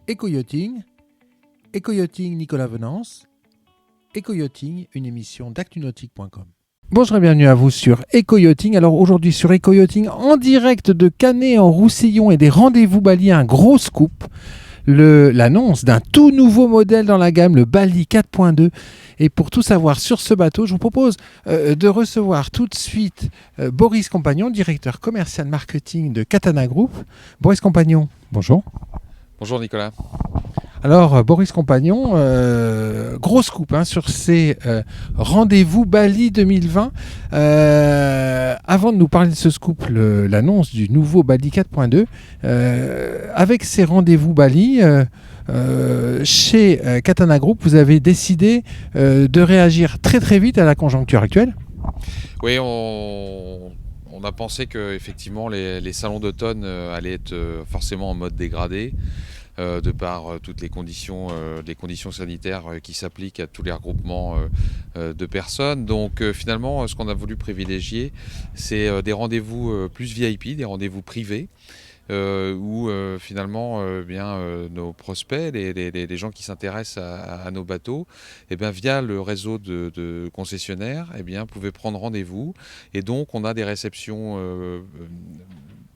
Éco-yachting, Éco-yachting Nicolas Venance, Éco-yachting, une émission d'actunautique.com. Bonjour et bienvenue à vous sur Éco-yachting. Alors aujourd'hui sur Éco-yachting, en direct de Canet-en-Roussillon et des rendez-vous Bali, un gros scoop. L'annonce d'un tout nouveau modèle dans la gamme, le Bali 4.2. Et pour tout savoir sur ce bateau, je vous propose de recevoir tout de suite Boris Compagnon, directeur commercial marketing de Katana Group. Boris Compagnon, bonjour. Bonjour Nicolas. Alors Boris Compagnon, gros scoop sur ces rendez-vous Bali 2020. Avant de nous parler de ce scoop, l'annonce du nouveau Bali 4.2, avec ces rendez-vous Bali, chez Katana Group, vous avez décidé de réagir très très vite à la conjoncture actuelle. Oui, on a pensé que effectivement les salons d'automne allaient être forcément en mode dégradé. De par toutes les conditions sanitaires qui s'appliquent à tous les regroupements de personnes. Donc finalement, ce qu'on a voulu privilégier, c'est des rendez-vous plus VIP, des rendez-vous privés, où finalement nos prospects, les gens qui s'intéressent à nos bateaux, via le réseau de concessionnaires, pouvaient prendre rendez-vous. Et donc on a des réceptions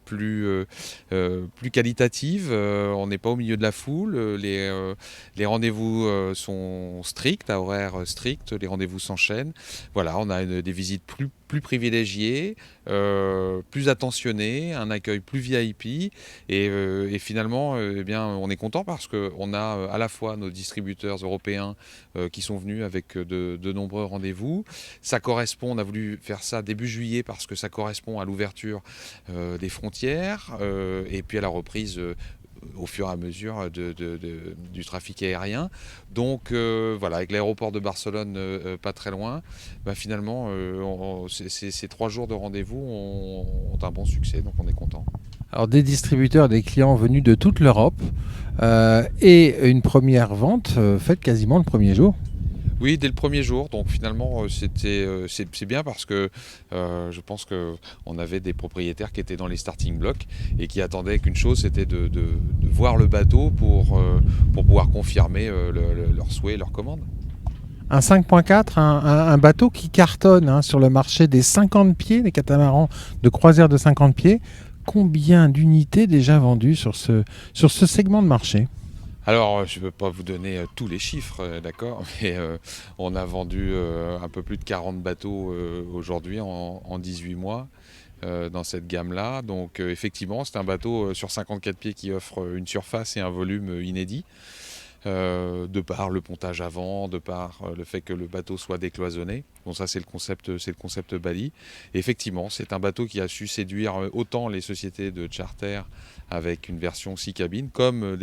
plus qualitative, on n'est pas au milieu de la foule, les rendez-vous sont stricts, à horaire strict, les rendez-vous s'enchaînent. Voilà, on a des visites plus privilégiées, plus attentionnées, un accueil plus VIP et finalement on est content parce qu'on a à la fois nos distributeurs européens qui sont venus avec de nombreux rendez-vous. Ça correspond, on a voulu faire ça début juillet parce que ça correspond à l'ouverture des frontières et puis à la reprise au fur et à mesure du trafic aérien. Donc voilà, avec l'aéroport de Barcelone pas très loin, finalement ces 3 jours de rendez-vous ont un bon succès, donc on est content. Alors des distributeurs, des clients venus de toute l'Europe et une première vente faite quasiment le premier jour. Oui, dès le premier jour, donc finalement c'est bien parce que je pense qu'on avait des propriétaires qui étaient dans les starting blocks et qui attendaient qu'une chose, c'était de voir le bateau pour pouvoir confirmer leurs souhaits, leurs commandes. Un 5.4, un bateau qui cartonne sur le marché des 50 pieds, des catamarans de croisière de 50 pieds. Combien d'unités déjà vendues sur ce segment de marché ? Alors, je ne peux pas vous donner tous les chiffres, d'accord, mais on a vendu un peu plus de 40 bateaux aujourd'hui en 18 mois dans cette gamme-là. Donc, effectivement, c'est un bateau sur 54 pieds qui offre une surface et un volume inédit. De par le pontage avant, de par le fait que le bateau soit décloisonné. Donc ça c'est le concept Bali. Et effectivement, c'est un bateau qui a su séduire autant les sociétés de charter avec une version 6 cabines, comme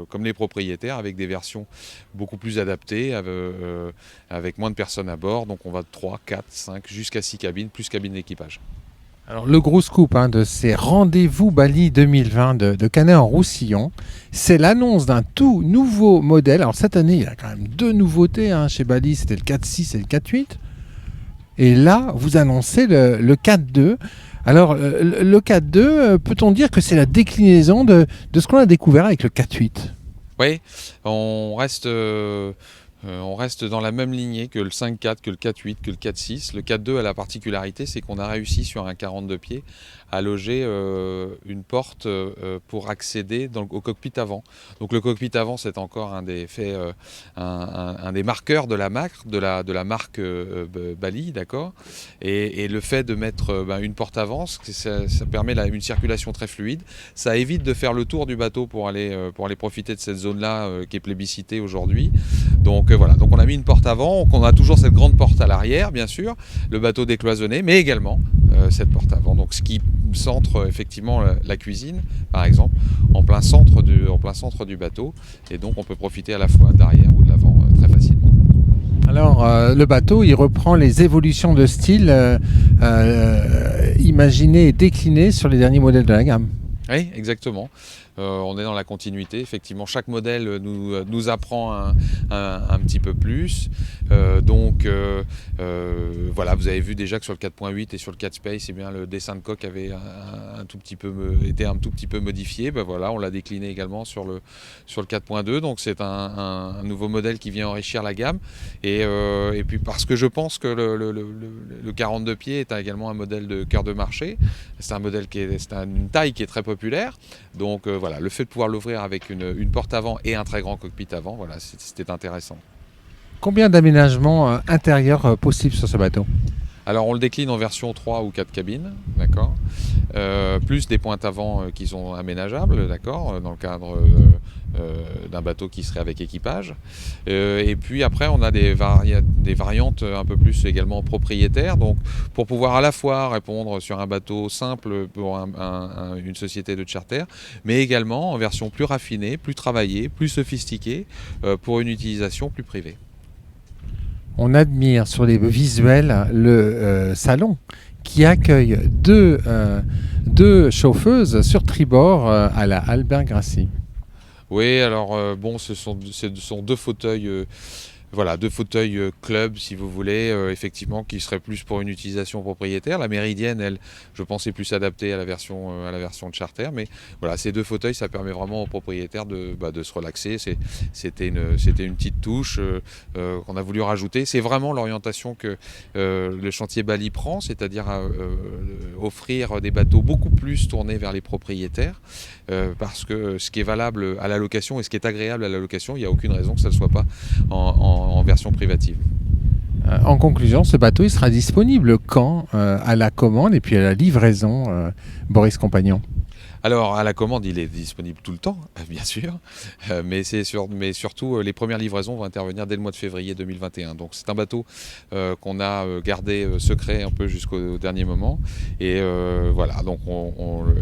comme les propriétaires avec des versions beaucoup plus adaptées, avec moins de personnes à bord. Donc on va de 3, 4, 5 jusqu'à 6 cabines, plus cabines d'équipage. Alors le gros scoop de ces rendez-vous Bali 2020 de Canet-en-Roussillon, c'est l'annonce d'un tout nouveau modèle. Alors cette année, il y a quand même 2 nouveautés chez Bali, c'était le 4.6 et le 4.8. Et là, vous annoncez le 4.2. Alors le 4.2, peut-on dire que c'est la déclinaison de ce qu'on a découvert avec le 4.8 ? Oui, on reste dans la même lignée que le 5.4, que le 4.8, que le 4.6. Le 4.2 a la particularité, c'est qu'on a réussi sur un 42 pieds à loger une porte pour accéder au cockpit avant. Donc le cockpit avant, c'est encore un des marqueurs de la marque Bali, d'accord. Et le fait de mettre une porte avant, ça permet une circulation très fluide. Ça évite de faire le tour du bateau pour aller profiter de cette zone-là qui est plébiscitée aujourd'hui. Donc voilà, donc on a mis une porte avant, on a toujours cette grande porte à l'arrière, bien sûr, le bateau décloisonné, mais également cette porte avant. Donc ce qui centre effectivement la cuisine, par exemple, en plein centre du bateau, et donc on peut profiter à la fois d'arrière ou de l'avant très facilement. Alors le bateau, il reprend les évolutions de style imaginées et déclinées sur les derniers modèles de la gamme. Oui, exactement. on est dans la continuité. Effectivement, chaque modèle nous apprend un petit peu plus. Voilà, vous avez vu déjà que sur le 4.8 et sur le 4 Space, eh bien, le dessin de coque avait été un tout petit peu modifié. Ben voilà, on l'a décliné également sur le 4.2. Donc c'est un nouveau modèle qui vient enrichir la gamme. Et puis parce que je pense que le 42 pieds est également un modèle de cœur de marché. C'est un modèle c'est une taille qui est très populaire. Donc voilà, le fait de pouvoir l'ouvrir avec une porte avant et un très grand cockpit avant, voilà, c'était intéressant. Combien d'aménagements intérieurs possibles sur ce bateau? Alors on le décline en version 3 ou 4 cabines, d'accord, plus des pointes avant qui sont aménageables, d'accord, dans le cadre d'un bateau qui serait avec équipage. Et puis après on a des variantes un peu plus également propriétaires, donc pour pouvoir à la fois répondre sur un bateau simple pour une société de charter, mais également en version plus raffinée, plus travaillée, plus sophistiquée, pour une utilisation plus privée. On admire sur les visuels le salon qui accueille deux chauffeuses sur tribord à la Albert Grassi. Oui, alors bon, ce sont deux fauteuils, voilà, deux fauteuils club, si vous voulez, effectivement, qui seraient plus pour une utilisation propriétaire. La Méridienne, elle, je pense, est plus adaptée à la version de charter. Mais voilà, ces deux fauteuils, ça permet vraiment aux propriétaires de se relaxer. C'était une petite touche qu'on a voulu rajouter. C'est vraiment l'orientation que le chantier Bali prend, c'est-à-dire offrir des bateaux beaucoup plus tournés vers les propriétaires. Parce que ce qui est valable à la location et ce qui est agréable à la location, il n'y a aucune raison que ça ne soit pas en version privative. En conclusion, ce bateau il sera disponible quand à la commande et puis à la livraison, Boris Compagnon? Alors, à la commande, il est disponible tout le temps, bien sûr, mais surtout, les premières livraisons vont intervenir dès le mois de février 2021. Donc, c'est un bateau qu'on a gardé secret un peu jusqu'au dernier moment. Et voilà, donc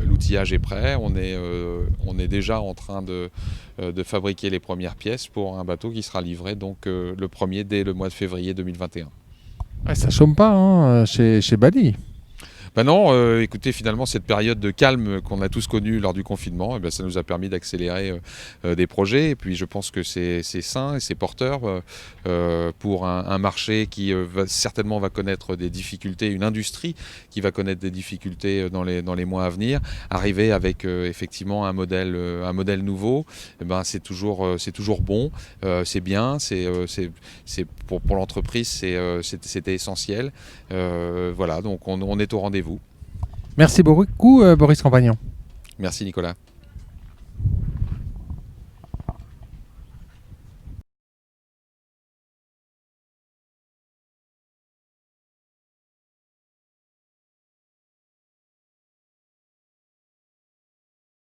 l'outillage est prêt. On est déjà en train de fabriquer les premières pièces pour un bateau qui sera livré donc, le premier dès le mois de février 2021. Ouais, ça chôme pas hein, chez Bali. Ben non, écoutez, finalement, cette période de calme qu'on a tous connue lors du confinement, eh ben, ça nous a permis d'accélérer des projets. Et puis, je pense que c'est sain et c'est porteur pour un marché qui certainement va connaître des difficultés, une industrie qui va connaître des difficultés dans les mois à venir. Arriver avec effectivement un modèle nouveau, eh ben, c'est toujours bon, c'est bien, pour l'entreprise, c'était essentiel. Voilà, donc on est au rendez-vous. Merci beaucoup, Boris Compagnon. Merci Nicolas.